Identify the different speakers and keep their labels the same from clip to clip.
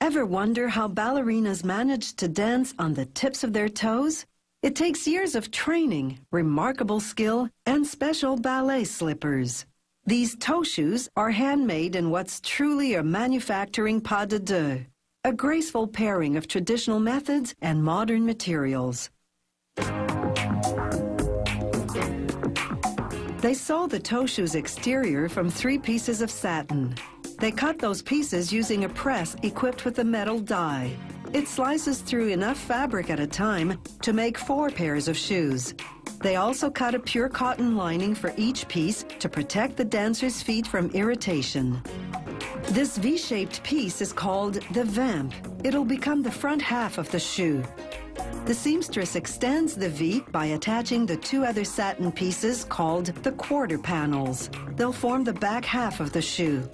Speaker 1: Ever wonder how ballerinas manage to dance on the tips of their toes? It takes years of training, remarkable skill, and special ballet slippers. These toe shoes are handmade in what's truly a manufacturing pas de deux, a graceful pairing of traditional methods and modern materials. They sew the toe shoe's exterior from 3 pieces of satin. They cut those pieces using a press equipped with a metal die. It slices through enough fabric at a time to make 4 pairs of shoes. They also cut a pure cotton lining for each piece to protect the dancer's feet from irritation. This V-shaped piece is called the vamp. It'll become the front half of the shoe. The seamstress extends the V by attaching the 2 other satin pieces called the quarter panels. They'll form the back half of the shoe.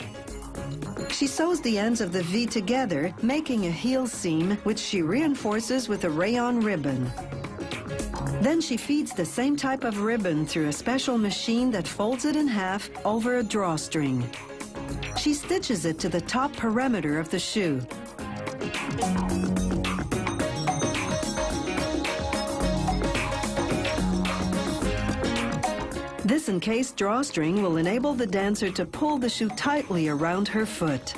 Speaker 1: She sews the ends of the V together, making a heel seam, which she reinforces with a rayon ribbon. Then she feeds the same type of ribbon through a special machine that folds it in half over a drawstring. She stitches it to the top perimeter of the shoe. This encased drawstring will enable the dancer to pull the shoe tightly around her foot.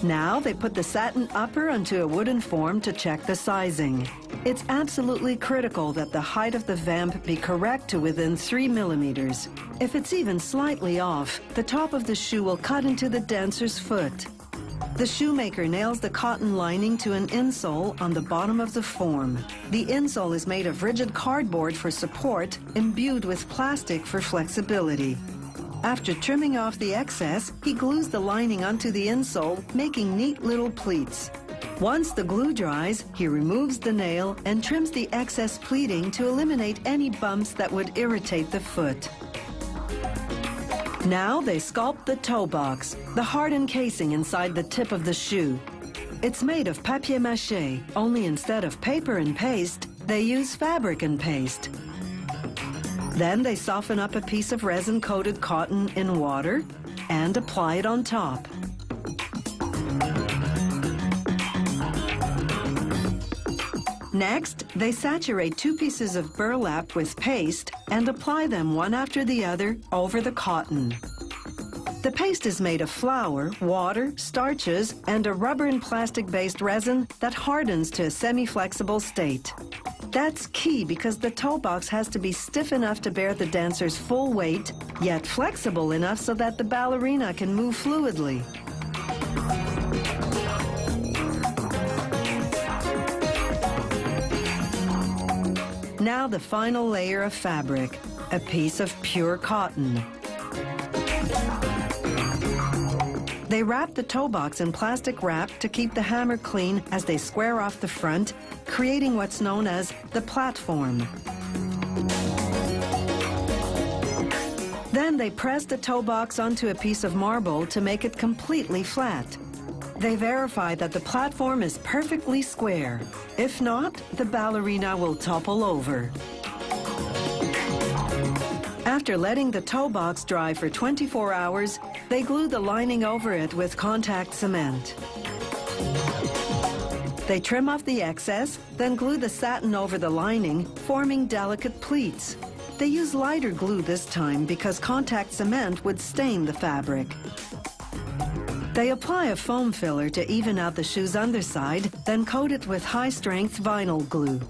Speaker 1: Now they put the satin upper onto a wooden form to check the sizing. It's absolutely critical that the height of the vamp be correct to within 3 millimeters. If it's even slightly off, the top of the shoe will cut into the dancer's foot. The shoemaker nails the cotton lining to an insole on the bottom of the form. The insole is made of rigid cardboard for support, imbued with plastic for flexibility. After trimming off the excess, he glues the lining onto the insole, making neat little pleats. Once the glue dries, he removes the nail and trims the excess pleating to eliminate any bumps that would irritate the foot. Now they sculpt the toe box, the hard encasing inside the tip of the shoe. It's made of papier-mâché, only instead of paper and paste, they use fabric and paste. Then they soften up a piece of resin-coated cotton in water and apply it on top. Next, they saturate 2 pieces of burlap with paste and apply them one after the other over the cotton. The paste is made of flour, water, starches, and a rubber and plastic-based resin that hardens to a semi-flexible state. That's key because the toe box has to be stiff enough to bear the dancer's full weight, yet flexible enough so that the ballerina can move fluidly. Now the final layer of fabric, a piece of pure cotton. They wrap the toe box in plastic wrap to keep the hammer clean as they square off the front, creating what's known as the platform. Then they press the toe box onto a piece of marble to make it completely flat. They verify that the platform is perfectly square. If not, the ballerina will topple over. After letting the toe box dry for 24 hours, they glue the lining over it with contact cement. They trim off the excess, then glue the satin over the lining, forming delicate pleats. They use lighter glue this time because contact cement would stain the fabric. They apply a foam filler to even out the shoe's underside, then coat it with high-strength vinyl glue.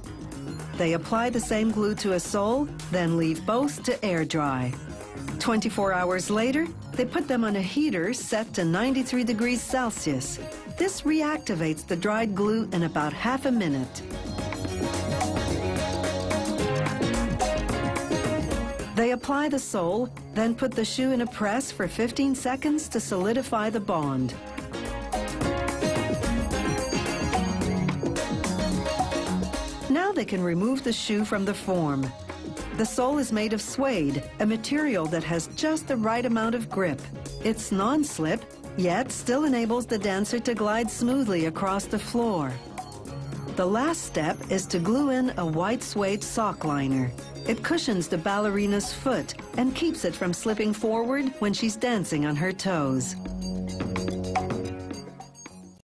Speaker 1: They apply the same glue to a sole, then leave both to air dry. 24 hours later, they put them on a heater set to 93 degrees Celsius. This reactivates the dried glue in about half a minute. They apply the sole, then put the shoe in a press for 15 seconds to solidify the bond. Now they can remove the shoe from the form. The sole is made of suede, a material that has just the right amount of grip. It's non-slip, yet still enables the dancer to glide smoothly across the floor. The last step is to glue in a white suede sock liner. It cushions the ballerina's foot and keeps it from slipping forward when she's dancing on her toes.